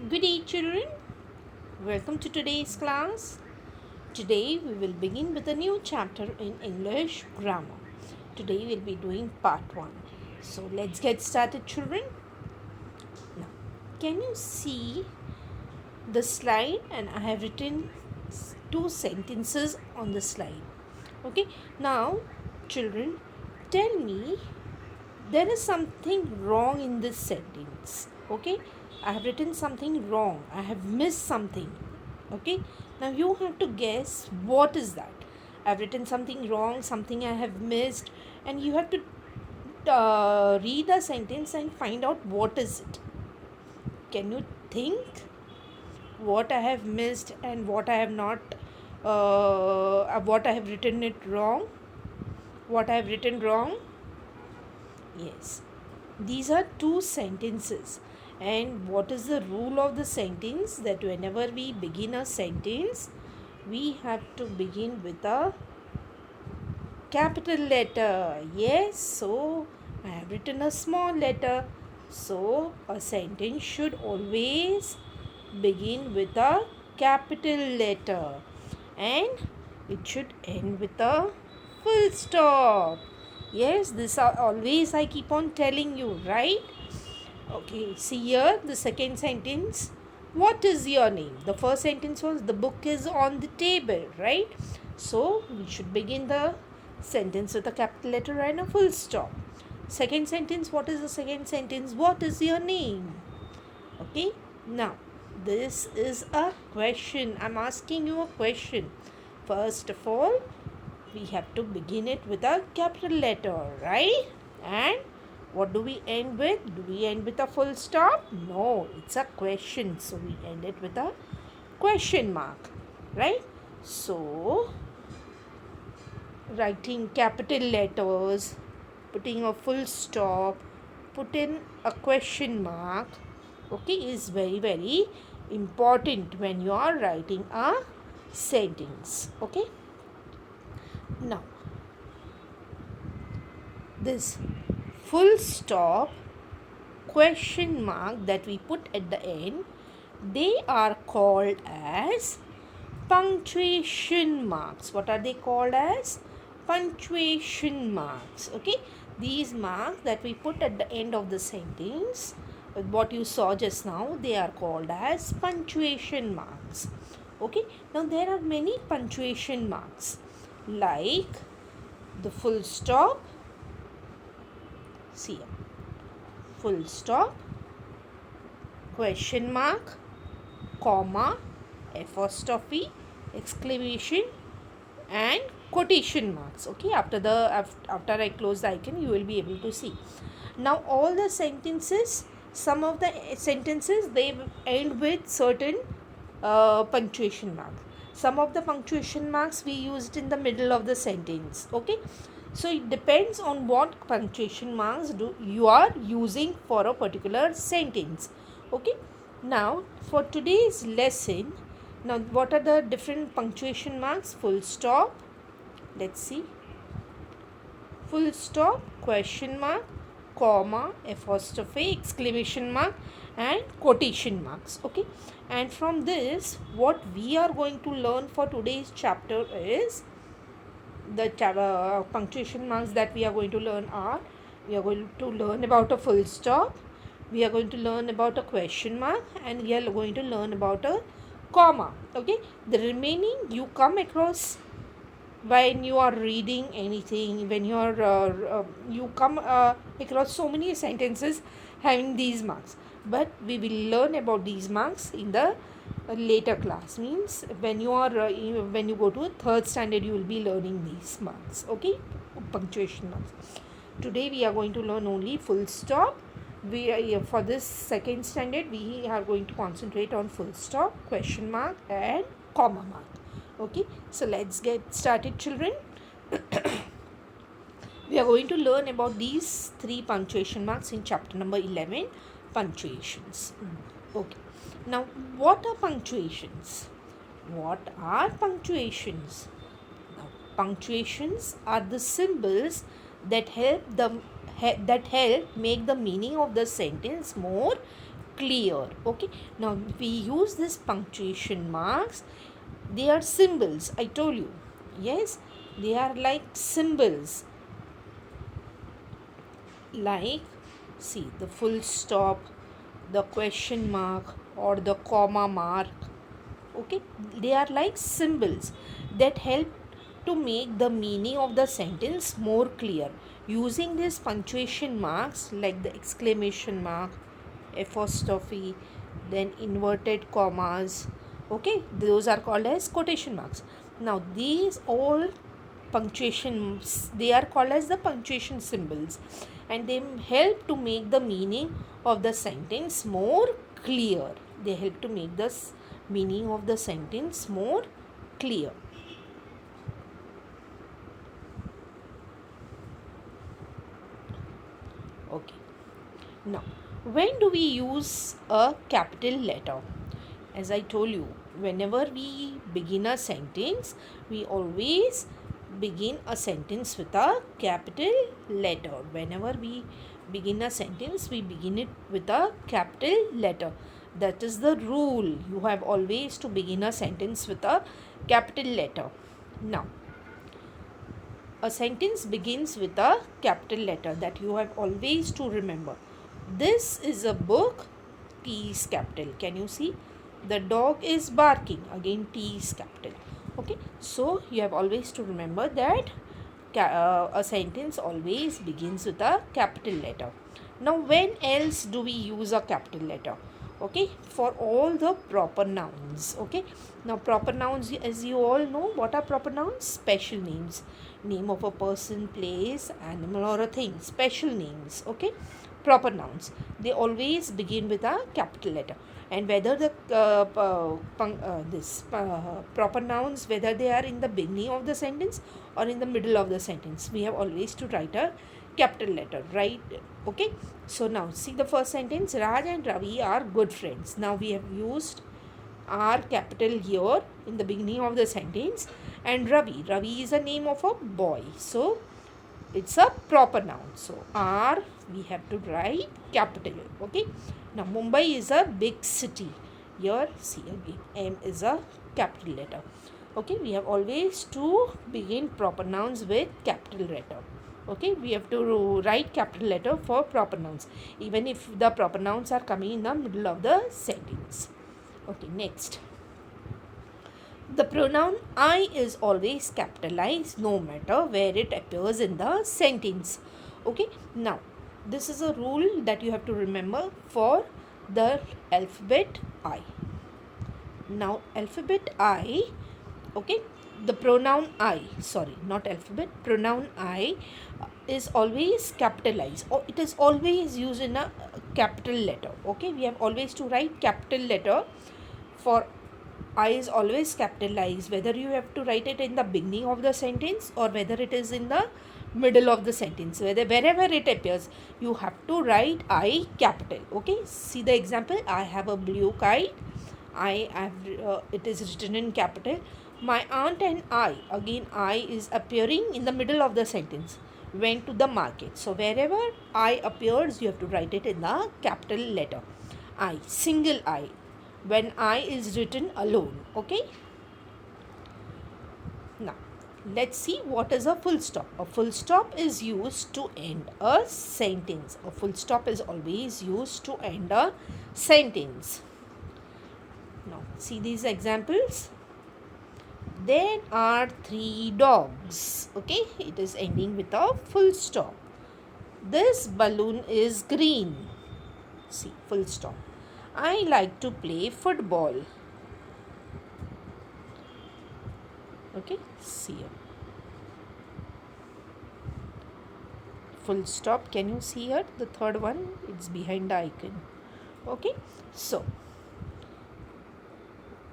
Good day, children. Welcome to today's class. Today we will begin with a new chapter in English grammar. Today we'll be doing part 1. So let's get started, children. Now, can you see the slide? And I have written two sentences on the slide. Okay, now, children, tell me there is something wrong in this sentence. Okay, I have written something wrong, I have missed something. Okay, now you have to guess what is that. I've written something wrong, something I have missed, and you have to read the sentence and find out what is it. Can you think what I have missed and what I have not what I have written it wrong, what I have written wrong? Yes, these are two sentences. And what is the rule of the sentence? That whenever we begin a sentence, we have to begin with a capital letter. Yes, so I have written a small letter. So a sentence should always begin with a capital letter and it should end with a full stop. Yes, this are always I keep on telling you, right? Okay, see here the second sentence. What is your name? The first sentence was the book is on the table, right? So we should begin the sentence with a capital letter and a full stop. Second sentence, what is the second sentence? What is your name? Okay, now this is a question. I'm asking you a question. First of all, we have to begin it with a capital letter, right? And what do we end with? Do we end with a full stop? No, it's a question. So we end it with a question mark, right? So, writing capital letters, putting a full stop, put in a question mark, okay, is very, very important when you are writing a sentence, okay? Now, this full stop, question mark that we put at the end, they are called as punctuation marks. What are they called as? Punctuation marks. Okay, these marks that we put at the end of the sentence, what you saw just now, they are called as punctuation marks. Okay, now there are many punctuation marks like the full stop. See, full stop, question mark, comma, apostrophe, exclamation, and quotation marks. Okay, after I close the icon, you will be able to see. Now all the sentences, some of the sentences, they end with certain punctuation marks. Some of the punctuation marks we used in the middle of the sentence. Okay, so it depends on what punctuation marks do you are using for a particular sentence. Okay, now for today's lesson, now what are the different punctuation marks? Full stop, let's see, full stop, question mark, comma, apostrophe, exclamation mark, and quotation marks. Okay, and from this what we are going to learn for today's chapter is the punctuation marks that we are going to learn are, we are going to learn about a full stop, we are going to learn about a question mark, and we are going to learn about a comma. Okay, the remaining you come across when you are reading anything, when you are you come across so many sentences having these marks, but we will learn about these marks in the later class. Means when you are when you go to third standard, you will be learning these marks. Okay, punctuation marks. Today we are going to learn only full stop. We are, for this second standard, we are going to concentrate on full stop, question mark, and comma mark. Okay, so let's get started, children. We are going to learn about these three punctuation marks in chapter number 11, punctuations. Okay, now what are punctuations? What are punctuations? Now, punctuations are the symbols that help make the meaning of the sentence more clear. Okay, now we use this punctuation marks. They are symbols, I told you. Yes, they are like symbols. Like, see, the full stop, the question mark, or the comma mark. Okay, they are like symbols that help to make the meaning of the sentence more clear. Using these punctuation marks like the exclamation mark, apostrophe, then inverted commas, okay, those are called as quotation marks. Now these all punctuations, they are called as the punctuation symbols, and they help to make the meaning of the sentence more clear. They help to make the meaning of the sentence more clear. Okay, now when do we use a capital letter? As I told you, whenever we begin a sentence, we always begin a sentence with a capital letter. Whenever we begin a sentence, we begin it with a capital letter. That is the rule. You have always to begin a sentence with a capital letter. Now, a sentence begins with a capital letter, that you have always to remember. This is a book. T is capital. Can you see? The dog is barking. Again, T is capital. Okay, so you have always to remember that a sentence always begins with a capital letter. Now, when else do we use a capital letter? Okay, for all the proper nouns. Okay, now proper nouns, as you all know, what are proper nouns? Special names, name of a person, place, animal, or a thing. Special names. Okay, proper nouns, they always begin with a capital letter. And whether the proper nouns, whether they are in the beginning of the sentence or in the middle of the sentence, we have always to write a capital letter, right? Okay, so now see the first sentence. Raj and Ravi are good friends. Now we have used R capital here in the beginning of the sentence. And Ravi is a name of a boy, so it's a proper noun. So R we have to write capital. Okay, now Mumbai is a big city. Here see again, M is a capital letter. Okay, we have always to begin proper nouns with capital letter. Okay, we have to write capital letter for proper nouns, even if the proper nouns are coming in the middle of the sentence. Okay, next. The pronoun I is always capitalized no matter where it appears in the sentence. Okay, now this is a rule that you have to remember for the alphabet I. Now alphabet I, okay, the pronoun I, sorry, not alphabet, pronoun I is always capitalized, or it is always used in a capital letter. Okay, we have always to write capital letter for I is always capitalized, whether you have to write it in the beginning of the sentence or whether it is in the middle of the sentence. Wherever it appears, you have to write I capital. Okay, see the example. I have a blue kite. I have it is written in capital. My aunt and I, again I is appearing in the middle of the sentence, went to the market. So wherever I appears, you have to write it in the capital letter. I, single I, when I is written alone. Okay, now let's see what is a full stop. A full stop is used to end a sentence. A full stop is always used to end a sentence. Now see these examples. There are 3 dogs. Okay, it is ending with a full stop. This balloon is green. See, full stop. I like to play football. Okay, see here. Full stop. Can you see here? The third one, it's behind the icon. Okay, so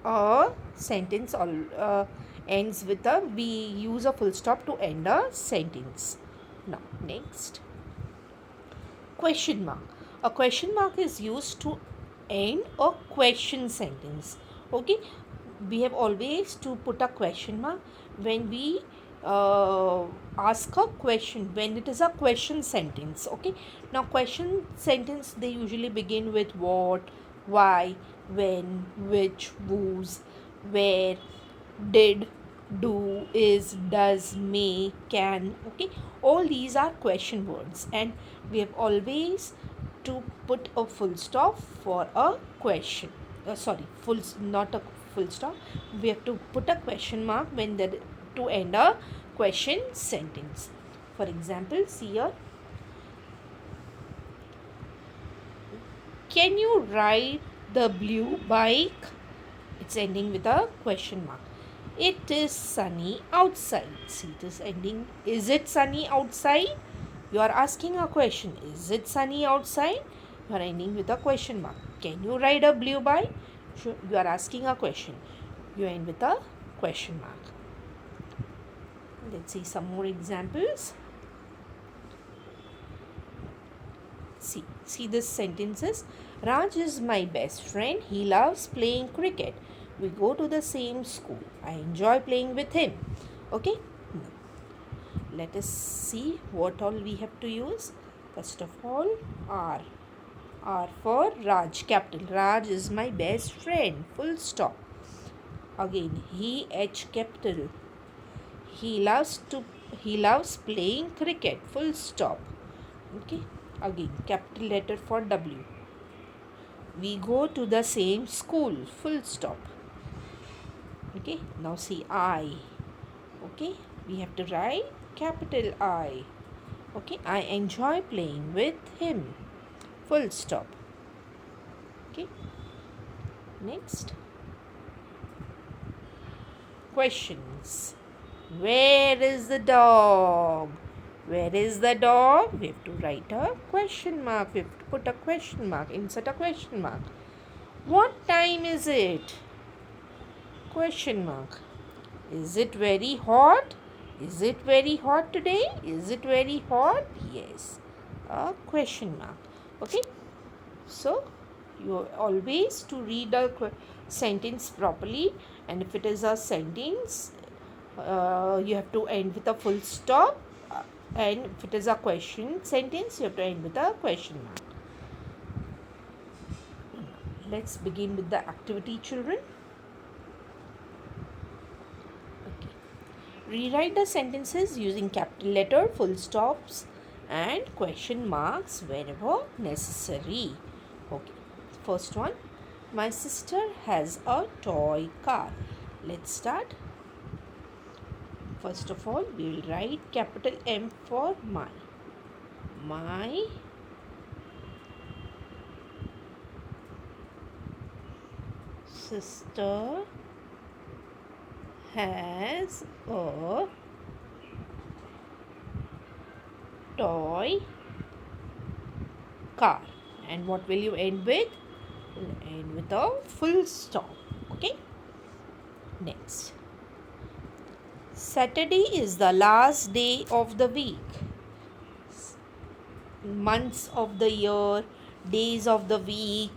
a sentence all ends with a, we use a full stop to end a sentence. Now next, question mark. A question mark is used to end a question sentence. Okay, we have always to put a question mark when we uh, ask a question when it is a question sentence. Okay, now question sentence, they usually begin with what, why, when, which, whose, where, did, do, is, does, may, can. Okay, all these are question words, and we have always to put a full stop for a question. Sorry, not a full stop. We have to put a question mark when there to end a question sentence. For example, see here. Can you ride the blue bike? It's ending with a question mark. It is sunny outside. See, it is ending. Is it sunny outside? You are asking a question. Is it sunny outside? You are ending with a question mark. Can you ride a blue bike? You are asking a question. You end with a question mark. Let's see some more examples. See this sentences. Raj is my best friend. He loves playing cricket. We go to the same school. I enjoy playing with him. Okay. Let us see what all we have to use. First of all, R. R for Raj, capital. Raj is my best friend. Full stop. Again, H capital. He loves playing cricket. Full stop. Okay. Again, capital letter for W. We go to the same school. Full stop. Okay. Now see I. Okay. We have to write capital I. Okay. I enjoy playing with him. Full stop. Okay. Next. Questions. Where is the dog? Where is the dog? We have to write a question mark. We have to put a question mark. Insert a question mark. What time is it? Question mark. Is it very hot? Is it very hot today? Is it very hot? Yes. A question mark. Okay. So you always to read a sentence properly, and if it is a sentence, you have to end with a full stop, and if it is a question sentence, you have to end with a question mark. Let's begin with the activity, children. Okay. Rewrite the sentences using capital letter, full stops, and question marks wherever necessary. Okay. First one. My sister has a toy car. Let's start. First of all, we will write capital M for my. My sister has a toy car. And what will you end with? You'll end with a full stop. Okay. Next. Saturday is the last day of the week. Months of the year, days of the week,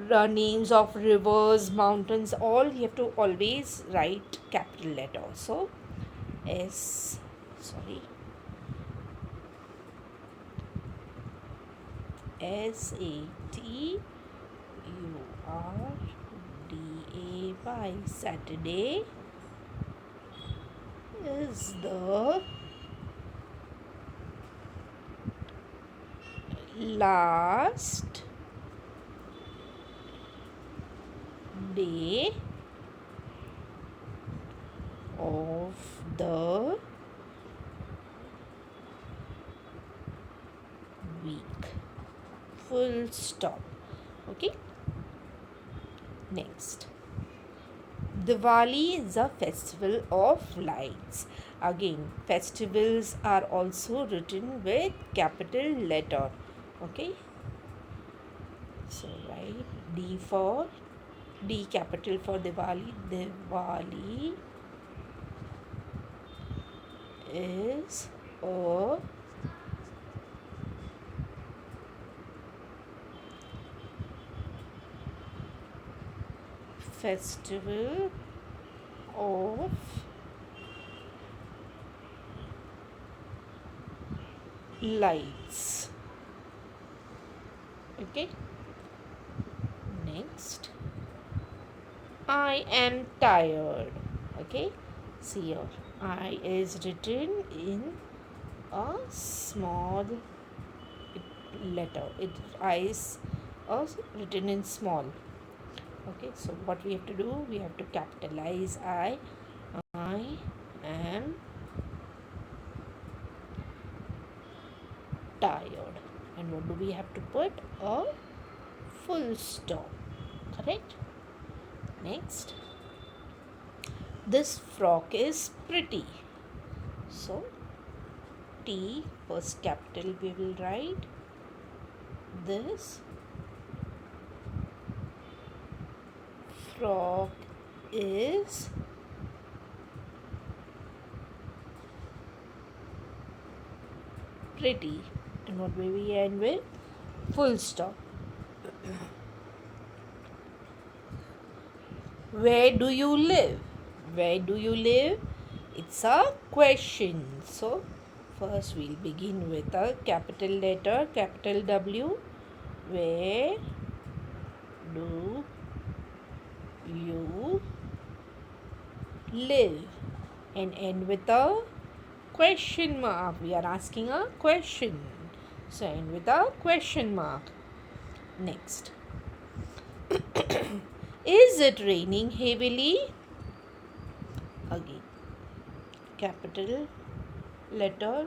names of rivers, mountains, all you have to always write capital letter. So S, sorry, SATURDAY. Saturday is the last day of the week. Full stop. Okay. Next. Diwali is a festival of lights. Again, festivals are also written with capital letter. Okay. So write D for D capital for Diwali. Diwali is a festival of lights. Okay. Next, I am tired. Okay. See here, I is written in a small letter. I is written in small. Okay. So what we have to do? We have to capitalize I. I am tired. And what do we have to put? A full stop. Correct? Next, this frock is pretty. So, T first capital we will write. This frock is pretty. And what will we end with? Full stop. Where do you live? Where do you live? It's a question. So, first we'll begin with a capital letter, capital W. Where do you live? And end with a question mark. We are asking a question. So, end with a question mark. Next. Is it raining heavily? Again, capital letter.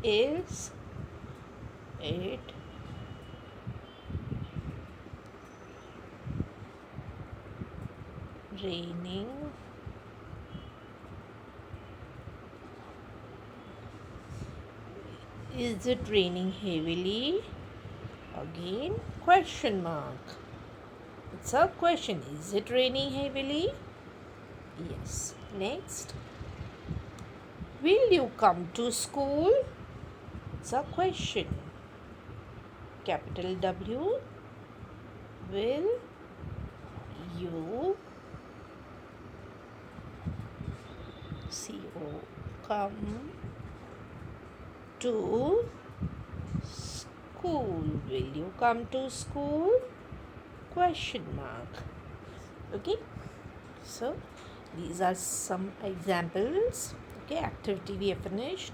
Is it raining is it raining heavily? Again, question mark. It's a question. Is it raining heavily? Yes. Next, will you come to school? It's a question. Capital W. Will you come to school? Will you come to school? Question mark. Okay. So these are some examples. Okay, activity we have finished.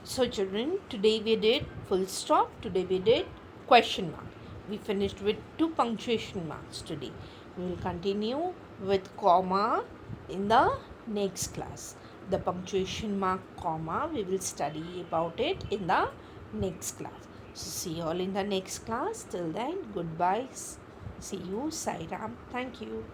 So children, today we did full stop, today we did question mark. We finished with 2 punctuation marks today. We will continue with comma in the next class. The punctuation mark comma, we will study about it in the next class. So see you all in the next class. Till then, goodbye. See you. Sai Ram. Thank you.